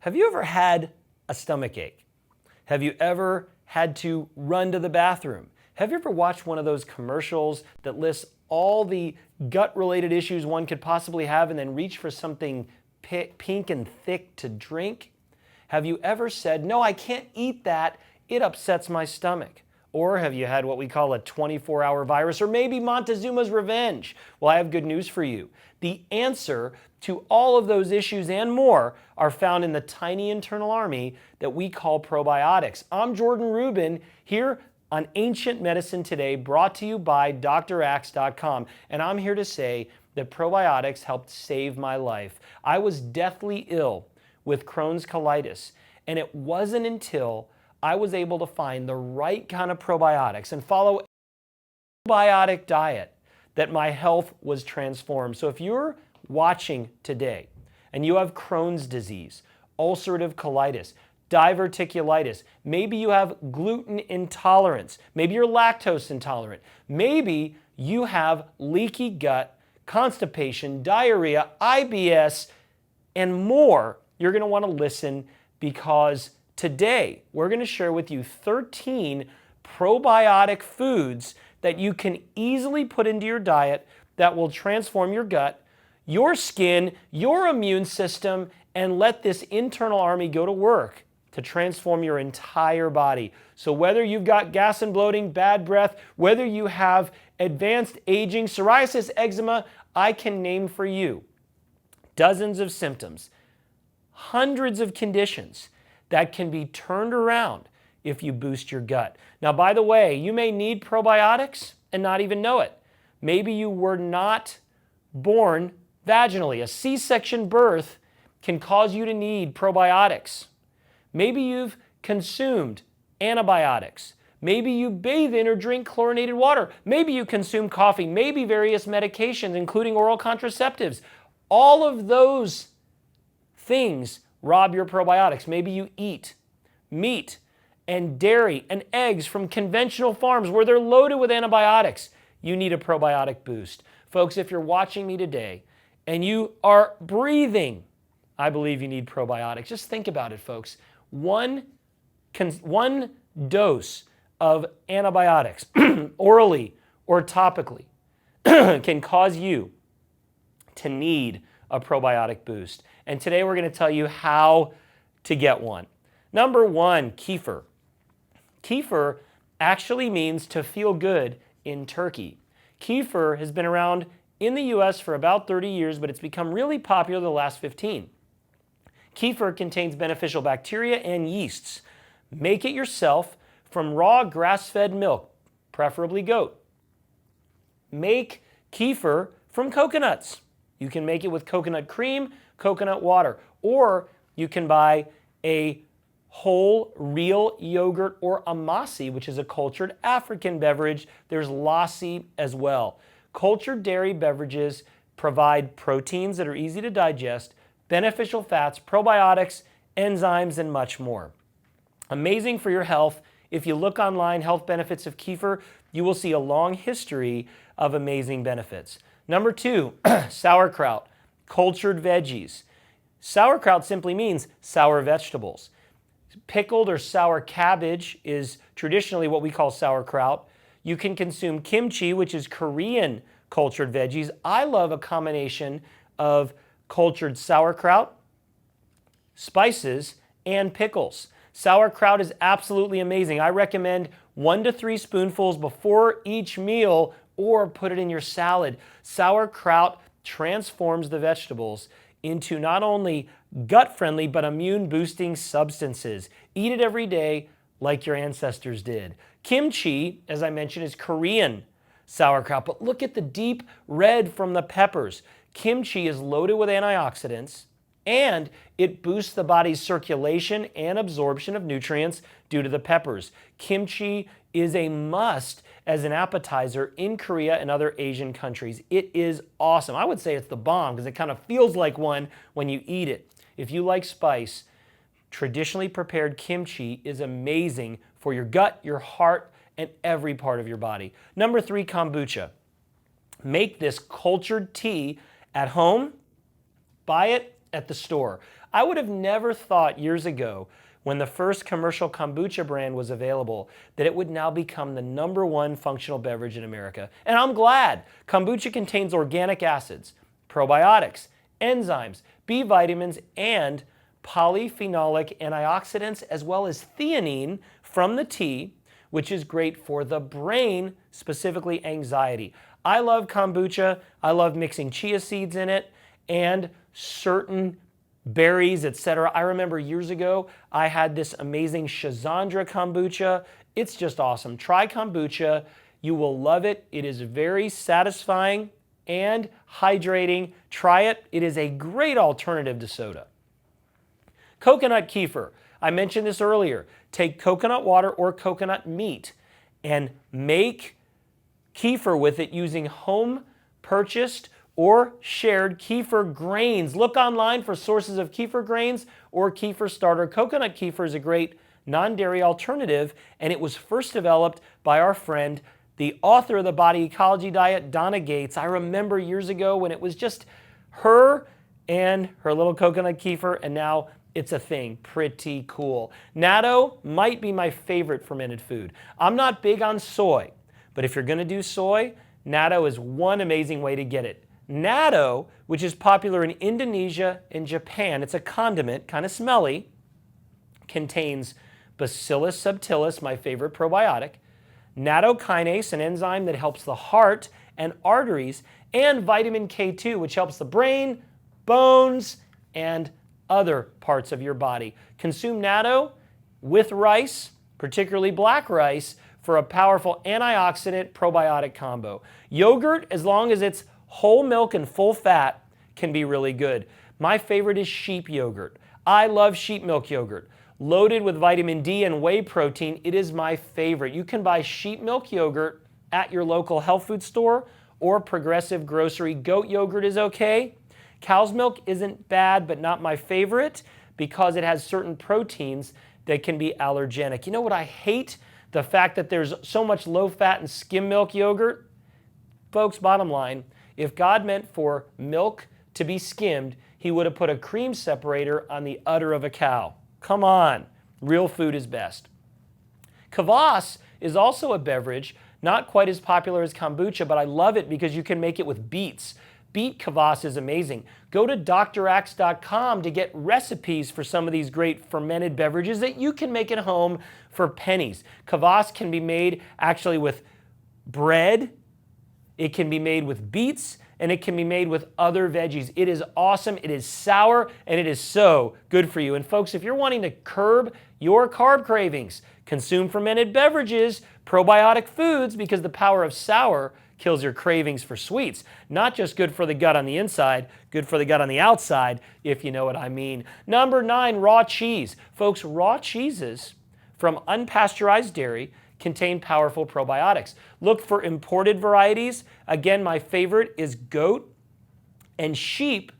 Have you ever had a stomach ache? Have you ever had to run to the bathroom? Have you ever watched one of those commercials that lists all the gut-related issues one could possibly have and then reach for something pink and thick to drink? Have you ever said, no, I can't eat that, it upsets my stomach? Or have you had what we call a 24-hour virus, or maybe Montezuma's revenge? Well, I have good news for you. The answer to all of those issues and more are found in the tiny internal army that we call probiotics. I'm Jordan Rubin here on Ancient Medicine Today, brought to you by DrAxe.com. And I'm here to say that probiotics helped save my life. I was deathly ill with Crohn's colitis, and it wasn't until I was able to find the right kind of probiotics and follow a probiotic diet that my health was transformed. So if you're watching today and you have Crohn's disease, ulcerative colitis, diverticulitis, maybe you have gluten intolerance, maybe you're lactose intolerant, maybe you have leaky gut, constipation, diarrhea, IBS, and more, you're going to want to listen, because today we're going to share with you 13 probiotic foods that you can easily put into your diet that will transform your gut, your skin, your immune system, and let this internal army go to work to transform your entire body. So whether you've got gas and bloating, bad breath, whether you have advanced aging, psoriasis, eczema, I can name for you dozens of symptoms, hundreds of conditions that can be turned around if you boost your gut. Now, by the way, you may need probiotics and not even know it. Maybe you were not born vaginally. A C-section birth can cause you to need probiotics. Maybe you've consumed antibiotics. Maybe you bathe in or drink chlorinated water. Maybe you consume coffee. Maybe various medications, including oral contraceptives. All of those things rob your probiotics. Maybe you eat meat and dairy and eggs from conventional farms where they're loaded with antibiotics. You need a probiotic boost. Folks, if you're watching me today and you are breathing, I believe you need probiotics. Just think about it, folks. One dose of antibiotics, orally or topically, can cause you to need a probiotic boost. And today we're going to tell you how to get one. Number one, kefir. Kefir actually means to feel good in Turkey. Kefir has been around in the US for about 30 years, but it's become really popular the last 15. Kefir contains beneficial bacteria and yeasts. Make it yourself from raw grass-fed milk, preferably goat. Make kefir from coconuts. You can make it with coconut cream, coconut water, or you can buy a whole real yogurt or amasi, which is a cultured African beverage. There's lassi as well. Cultured dairy beverages provide proteins that are easy to digest, beneficial fats, probiotics, enzymes, and much more. Amazing for your health. If you look online, health benefits of kefir, you will see a long history of amazing benefits. Number two, sauerkraut, cultured veggies. Sauerkraut simply means sour vegetables. Pickled or sour cabbage is traditionally what we call sauerkraut. You can consume kimchi, which is Korean cultured veggies. I love a combination of cultured sauerkraut, spices, and pickles. Sauerkraut is absolutely amazing. I recommend 1 to 3 spoonfuls before each meal, or put it in your salad. Sauerkraut transforms the vegetables into not only gut-friendly, but immune-boosting substances. Eat it every day like your ancestors did. Kimchi, as I mentioned, is Korean sauerkraut, but look at the deep red from the peppers. Kimchi is loaded with antioxidants, and it boosts the body's circulation and absorption of nutrients due to the peppers. Kimchi is a must as an appetizer in Korea and other Asian countries. It is awesome. I would say it's the bomb because it kind of feels like one when you eat it. If you like spice, traditionally prepared kimchi is amazing for your gut, your heart, and every part of your body. Number 3, kombucha. Make this cultured tea at home, buy it at the store. I would have never thought years ago, when the first commercial kombucha brand was available, that it would now become the #1 functional beverage in America. And I'm glad. Kombucha contains organic acids, probiotics, enzymes, B vitamins, and polyphenolic antioxidants, as well as theanine from the tea, which is great for the brain, specifically anxiety. I love kombucha. I love mixing chia seeds in it and certain berries, etc. I remember years ago, I had this amazing Shazandra kombucha. It's just awesome. Try kombucha. You will love it. It is very satisfying and hydrating. Try it. It is a great alternative to soda. Coconut kefir. I mentioned this earlier. Take coconut water or coconut meat and make kefir with it using home purchased or shared kefir grains. Look online for sources of kefir grains or kefir starter. Coconut kefir is a great non-dairy alternative, and it was first developed by our friend, the author of the Body Ecology Diet, Donna Gates. I remember years ago when it was just her and her little coconut kefir, and now it's a thing. Pretty cool. Natto might be my favorite fermented food. I'm not big on soy, but if you're going to do soy, natto is one amazing way to get it. Natto, which is popular in Indonesia and Japan, it's a condiment, kind of smelly, contains Bacillus subtilis, my favorite probiotic, nattokinase, an enzyme that helps the heart and arteries, and vitamin K2, which helps the brain, bones, and other parts of your body. Consume natto with rice, particularly black rice, for a powerful antioxidant probiotic combo. Yogurt, as long as it's whole milk and full fat, can be really good. My favorite is sheep yogurt. I love sheep milk yogurt. Loaded with vitamin D and whey protein, it is my favorite. You can buy sheep milk yogurt at your local health food store or Progressive Grocery. Goat yogurt is okay. Cow's milk isn't bad, but not my favorite because it has certain proteins that can be allergenic. You know what I hate? The fact that there's so much low-fat and skim milk yogurt. Folks, bottom line, if God meant for milk to be skimmed, he would have put a cream separator on the udder of a cow. Come on, real food is best. Kvass is also a beverage, not quite as popular as kombucha, but I love it because you can make it with beets. Beet kvass is amazing. Go to drax.com to get recipes for some of these great fermented beverages that you can make at home for pennies. Kvass can be made actually with bread, it can be made with beets, and it can be made with other veggies. It is awesome, it is sour, and it is so good for you. And folks, if you're wanting to curb your carb cravings, consume fermented beverages, probiotic foods, because the power of sour kills your cravings for sweets. Not just good for the gut on the inside, good for the gut on the outside, if you know what I mean. Number 9, raw cheese. Folks, raw cheeses from unpasteurized dairy contain powerful probiotics. Look for imported varieties. Again, my favorite is goat and sheep,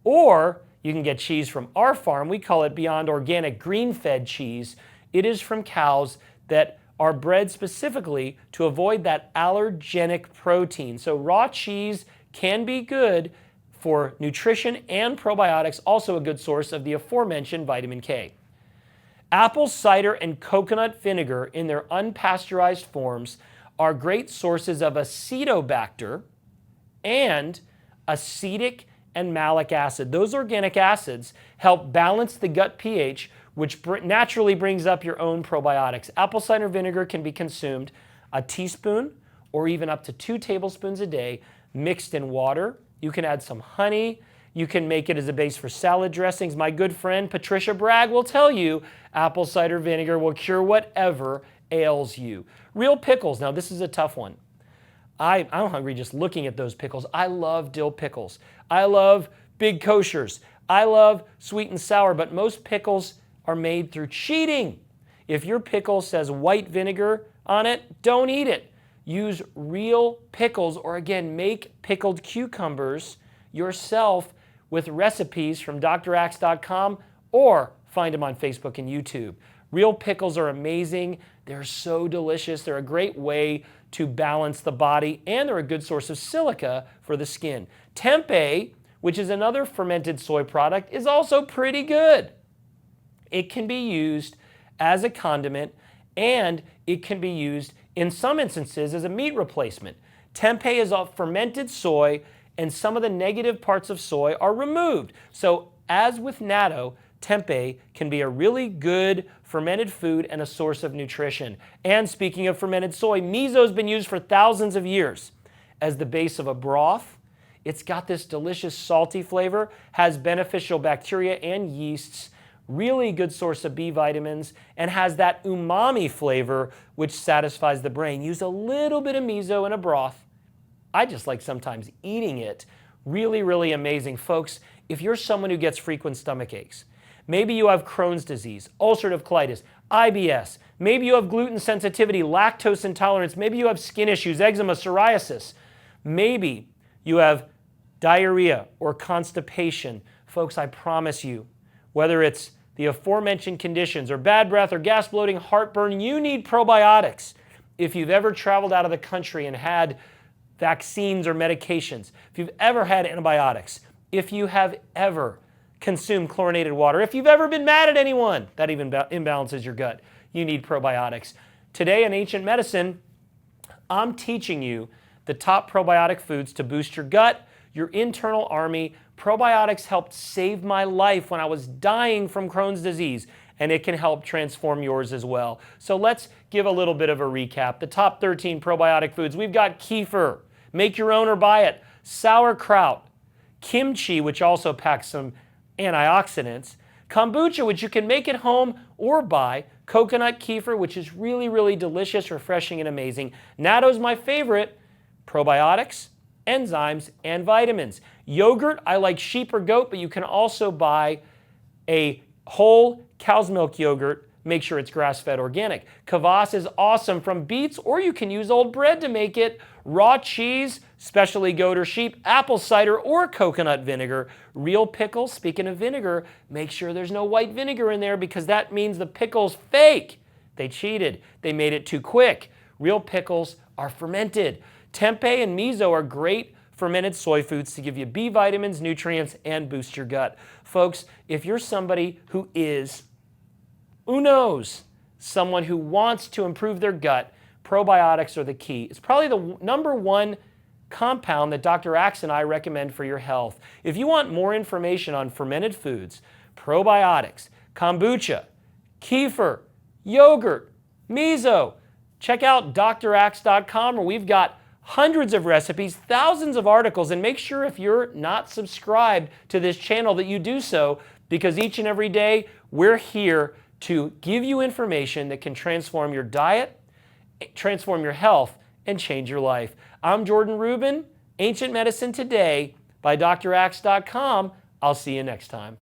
or you can get cheese from our farm. We call it Beyond Organic Green-Fed cheese. It is from cows that are bred specifically to avoid that allergenic protein. So raw cheese can be good for nutrition and probiotics, also a good source of the aforementioned vitamin K. Apple cider and coconut vinegar in their unpasteurized forms are great sources of acetobacter and acetic and malic acid. Those organic acids help balance the gut pH, which naturally brings up your own probiotics. Apple cider vinegar can be consumed a teaspoon or even up to 2 tablespoons a day mixed in water. You can add some honey. You can make it as a base for salad dressings. My good friend Patricia Bragg will tell you apple cider vinegar will cure whatever ails you. Real pickles. Now this is a tough one. I'm hungry just looking at those pickles. I love dill pickles. I love big koshers. I love sweet and sour, but most pickles are made through cheating. If your pickle says white vinegar on it, don't eat it. Use real pickles, or again, make pickled cucumbers yourself with recipes from drax.com or find them on Facebook and YouTube. Real pickles are amazing. They're so delicious. They're a great way to balance the body, and they're a good source of silica for the skin. Tempeh, which is another fermented soy product, is also pretty good. It can be used as a condiment, and it can be used in some instances as a meat replacement. Tempeh is a fermented soy, and some of the negative parts of soy are removed. So as with natto, tempeh can be a really good fermented food and a source of nutrition. And speaking of fermented soy, miso has been used for thousands of years as the base of a broth. It's got this delicious salty flavor, has beneficial bacteria and yeasts, really good source of B vitamins, and has that umami flavor which satisfies the brain. Use a little bit of miso in a broth. I just like sometimes eating it. Really, really amazing. Folks, if you're someone who gets frequent stomach aches, maybe you have Crohn's disease, ulcerative colitis, IBS, maybe you have gluten sensitivity, lactose intolerance, maybe you have skin issues, eczema, psoriasis, maybe you have diarrhea or constipation. Folks, I promise you, whether it's the aforementioned conditions or bad breath or gas bloating, heartburn, you need probiotics. If you've ever traveled out of the country and had vaccines or medications, if you've ever had antibiotics, if you have ever consumed chlorinated water, if you've ever been mad at anyone, that even imbalances your gut, you need probiotics. Today in Ancient Medicine, I'm teaching you the top probiotic foods to boost your gut, your internal army. Probiotics helped save my life when I was dying from Crohn's disease, and it can help transform yours as well. So let's give a little bit of a recap. The top 13 probiotic foods. We've got kefir, make your own or buy it, sauerkraut, kimchi, which also packs some antioxidants, kombucha, which you can make at home or buy, coconut kefir, which is really, really delicious, refreshing, and amazing. Natto's my favorite, probiotics, enzymes, and vitamins. Yogurt, I like sheep or goat, but you can also buy a whole cow's milk yogurt. Make sure it's grass-fed organic. Kvass is awesome from beets, or you can use old bread to make it. Raw cheese, especially goat or sheep, apple cider or coconut vinegar. Real pickles, speaking of vinegar, make sure there's no white vinegar in there because that means the pickle's fake. They cheated. They made it too quick. Real pickles are fermented. Tempeh and miso are great fermented soy foods to give you B vitamins, nutrients, and boost your gut. Folks, if you're somebody who knows someone who wants to improve their gut, probiotics are the key. It's probably the number one compound that Dr. Axe and I recommend for your health. If you want more information on fermented foods, probiotics, kombucha, kefir, yogurt, miso, check out draxe.com where we've got hundreds of recipes, thousands of articles, and make sure if you're not subscribed to this channel that you do so, because each and every day we're here to give you information that can transform your diet, transform your health, and change your life. I'm Jordan Rubin, Ancient Medicine Today by draxe.com. I'll see you next time.